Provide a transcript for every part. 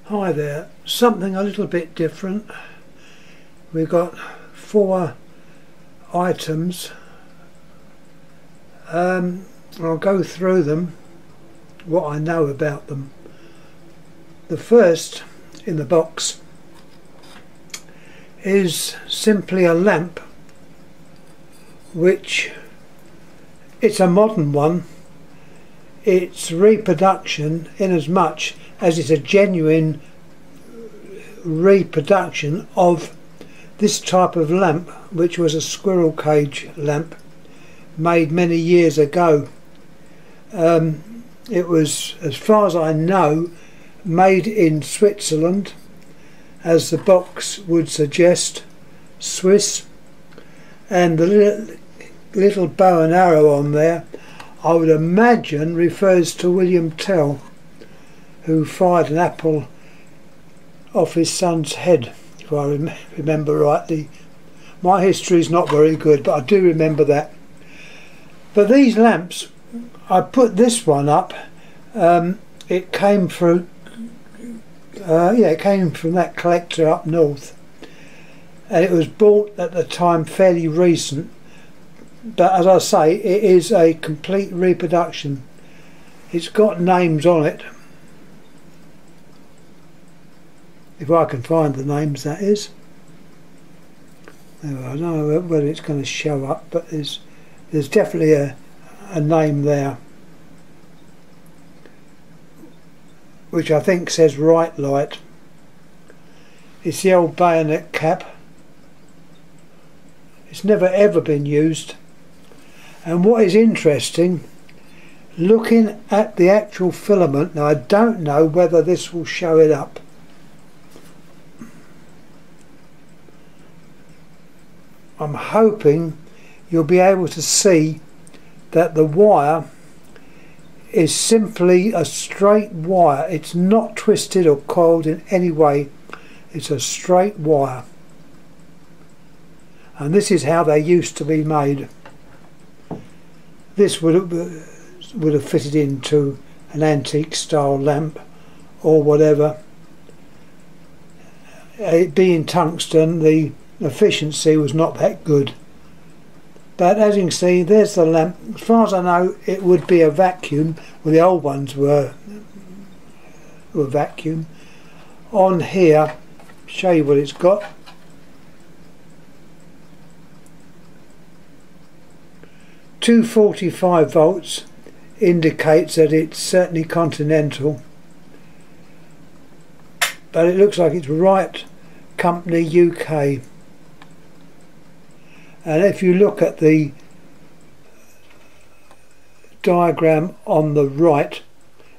Hi there, something a little bit different. We've got 4 items. I'll go through them, what I know about them. The first in the box is simply a lamp, which it's a modern one. It's reproduction in as much as it's a genuine reproduction of this type of lamp, which was a squirrel cage lamp made many years ago. It was, as far as I know, made in Switzerland, as the box would suggest, Swiss, and the little bow and arrow on there I would imagine refers to William Tell, who fired an apple off his son's head, if I remember rightly. My history is not very good, but I do remember that. But these lamps, I put this one up. It came through. It came from that collector up north, and it was bought at the time fairly recent. But as I say, it is a complete reproduction. It's got names on it, if I can find the names, that is. I don't know whether it's going to show up, but there's definitely a name there, which I think says Rite-Lite. It's the old bayonet cap. It's never ever been used. And what is interesting, looking at the actual filament, now I don't know whether this will show it up. I'm hoping you'll be able to see that the wire is simply a straight wire. It's not twisted or coiled in any way. It's a straight wire. And this is how they used to be made. This would have fitted into an antique style lamp or whatever. It being tungsten, the efficiency was not that good. But as you can see, there's the lamp. As far as I know, it would be a vacuum. Well, the old ones were vacuum. On here, show you what it's got. .245 volts indicates that it's certainly Continental, but it looks like it's Wright Company UK. And if you look at the diagram on the right,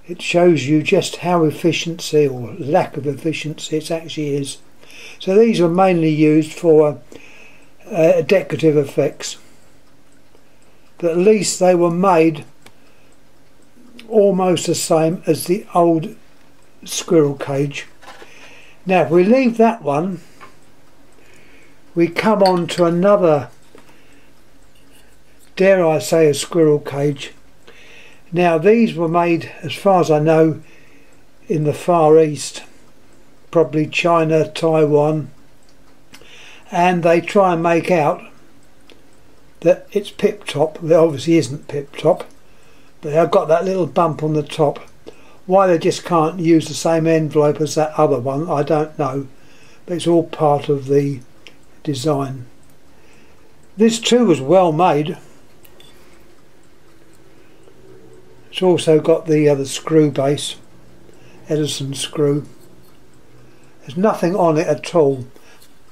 it shows you just how efficiency or lack of efficiency it actually is. So these are mainly used for decorative effects. But at least they were made almost the same as the old squirrel cage. Now if we leave that one, we come on to another, dare I say, a squirrel cage. Now these were made, as far as I know, in the Far East, probably China, Taiwan, and they try and make out that it's pip top. It obviously isn't pip top, but they've got that little bump on the top. Why they just can't use the same envelope as that other one, I don't know, but it's all part of the design. This too was well made. It's also got the screw base, Edison screw. There's nothing on it at all,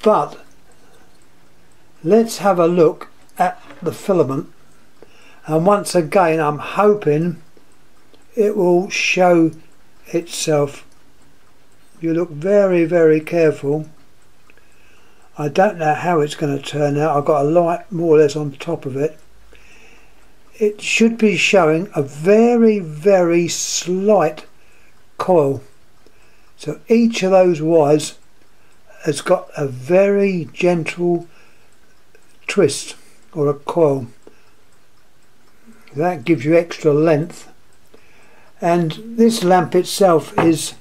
but let's have a look at the filament, and once again I'm hoping it will show itself. You look very, very careful. I don't know how it's going to turn out. I've got a light more or less on top of it. It should be showing a very, very slight coil. So each of those wires has got a very gentle twist or a coil. That gives you extra length. And this lamp itself is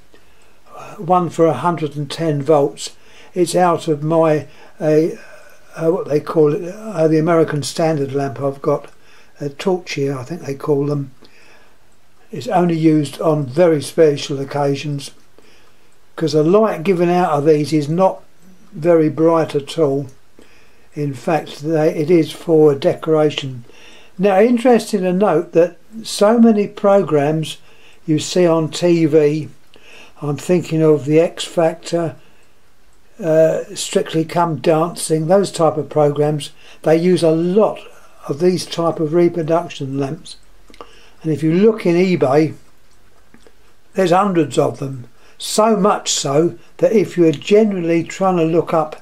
one for 110 volts. It's out of my what they call it, the American Standard lamp I've got, a Torchia I think they call them. It's only used on very special occasions, because the light given out of these is not very bright at all. In fact, it is for decoration. Now, interesting to note that so many programs you see on TV, I'm thinking of the X Factor, Strictly Come Dancing, those type of programs, they use a lot of these type of reproduction lamps. And if you look in eBay, there's hundreds of them. So much so that if you're generally trying to look up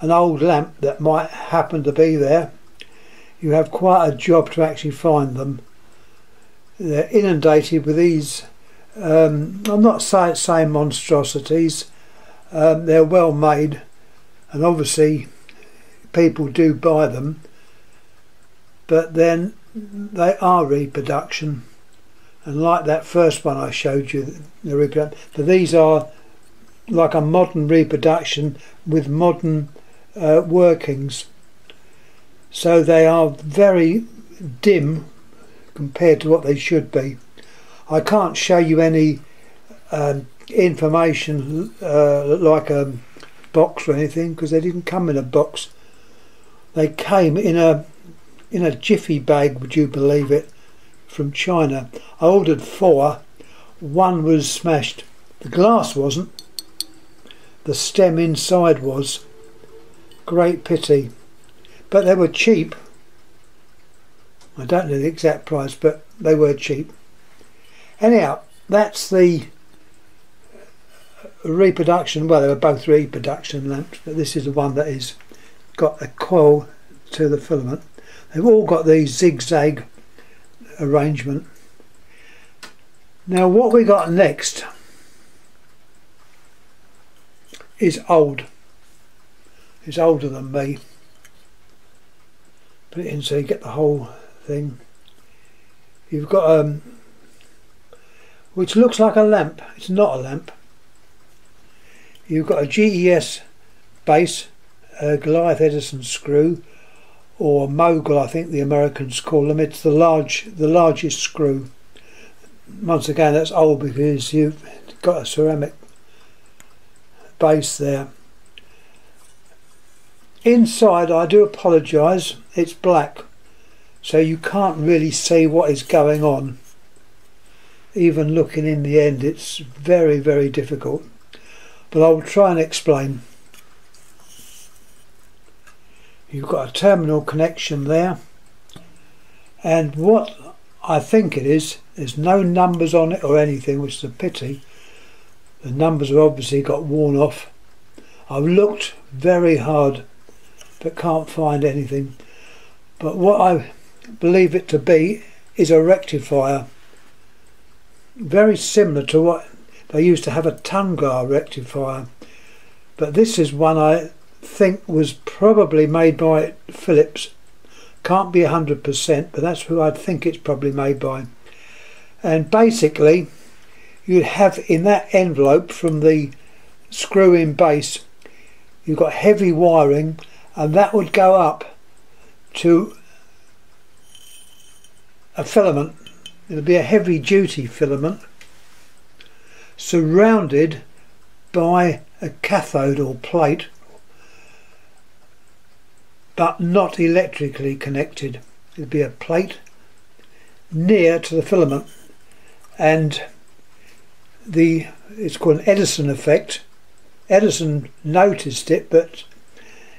an old lamp that might happen to be there, you have quite a job to actually find them. They're inundated with these, I'm not saying monstrosities, they're well made, and obviously people do buy them, but then they are reproduction. And like that first one I showed you, the reproduction, but these are like a modern reproduction with modern workings. So they are very dim compared to what they should be. I can't show you any information like a box or anything, because they didn't come in a box. They came in a jiffy bag, would you believe it, from China. I ordered 4, one was smashed. The glass wasn't, the stem inside was. Great pity, but they were cheap. I don't know the exact price, but they were cheap. Anyhow, that's the reproduction. Well, they were both reproduction lamps, but this is the one that is got a coil to the filament. They've all got these zigzag arrangement. Now what we got next is old. It's older than me. Put it in so you get the whole thing. You've got which looks like a lamp. It's not a lamp. You've got a GES base, a Goliath Edison screw, or mogul I think the Americans call them. It's the largest screw. Once again, that's old because you've got a ceramic base there. Inside, I do apologise, it's black, so you can't really see what is going on. Even looking in the end, it's very, very difficult, but I'll try and explain. You've got a terminal connection there, and what I think it is, there's no numbers on it or anything, which is a pity. The numbers have obviously got worn off. I've looked very hard but can't find anything, but what I believe it to be is a rectifier, very similar to what they used to have, a Tungar rectifier, but this is one I think was probably made by Philips. Can't be 100%, but that's who I'd think it's probably made by. And basically you'd have in that envelope from the screw-in base, you've got heavy wiring, and that would go up to a filament. It'll be a heavy duty filament surrounded by a cathode or plate, but not electrically connected. It'll be a plate near to the filament, and it's called an Edison effect. Edison noticed it, but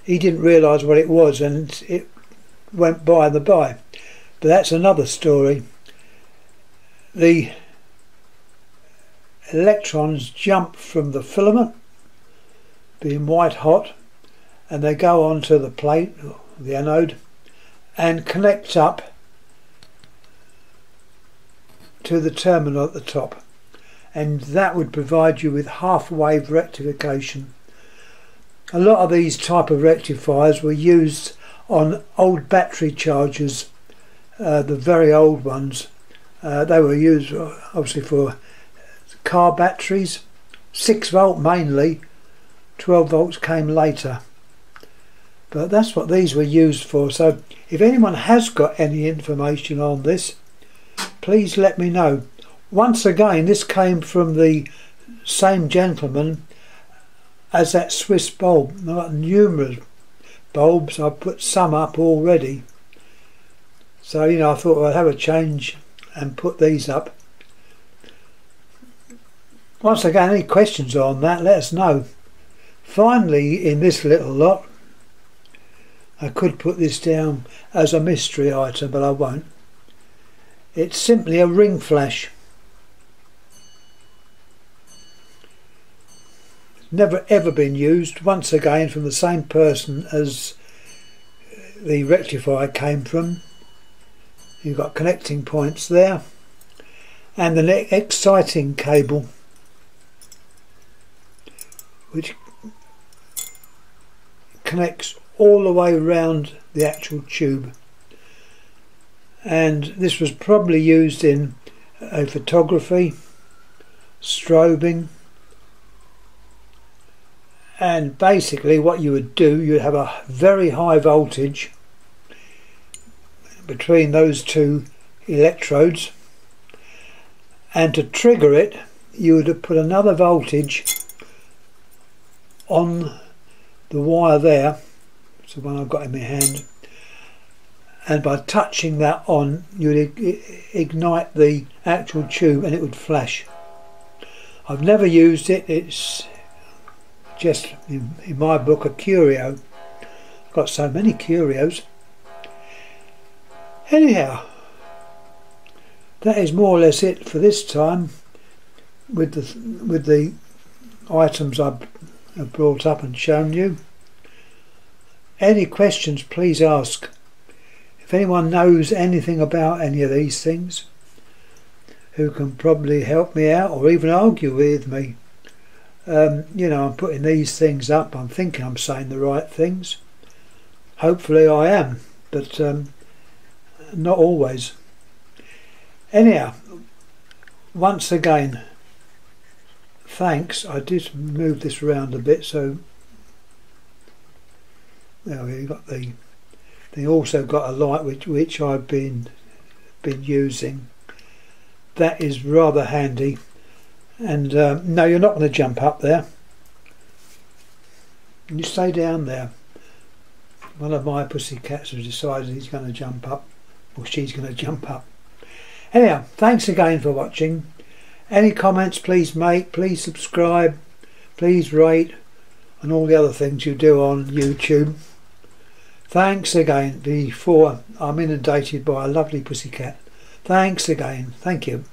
he didn't realise what it was, and it went by the by. But that's another story. The electrons jump from the filament, being white hot, and they go onto the plate, or the anode, and connect up to the terminal at the top, and that would provide you with half-wave rectification. A lot of these type of rectifiers were used on old battery chargers, the very old ones. They were used obviously for car batteries, 6 volt mainly, 12 volts came later. But that's what these were used for. So if anyone has got any information on this, please let me know. Once again, this came from the same gentleman as that Swiss bulb. I've got numerous bulbs. I've put some up already. So, you know, I thought I'd have a change and put these up. Once again, any questions on that, let us know. Finally, in this little lot, I could put this down as a mystery item, but I won't. It's simply a ring flash. Never ever been used. Once again, from the same person as the rectifier came from. You've got connecting points there, and the exciting cable, which connects all the way around the actual tube. And this was probably used in photography, strobing, and basically what you would do, you'd have a very high voltage between those two electrodes, and to trigger it you would have put another voltage on the wire there. It's the one I've got in my hand, and by touching that on you would ignite the actual tube and it would flash. I've never used it. It's just in my book a curio. I've got so many curios. Anyhow, that is more or less it for this time with the items I've brought up and shown you. Any questions, please ask. If anyone knows anything about any of these things, who can probably help me out or even argue with me. You know, I'm putting these things up, I'm thinking I'm saying the right things. Hopefully I am, but not always. Anyhow, once again, thanks. I did move this around a bit, so there we got the. They also got a light which I've been using. That is rather handy. And no, you're not going to jump up there. You stay down there. One of my pussycats has decided he's going to jump up, or she's going to jump up. Anyhow, thanks again for watching. Any comments please make, please subscribe, please rate, and all the other things you do on YouTube. Thanks again, before I'm inundated by a lovely pussycat. Thanks again, thank you.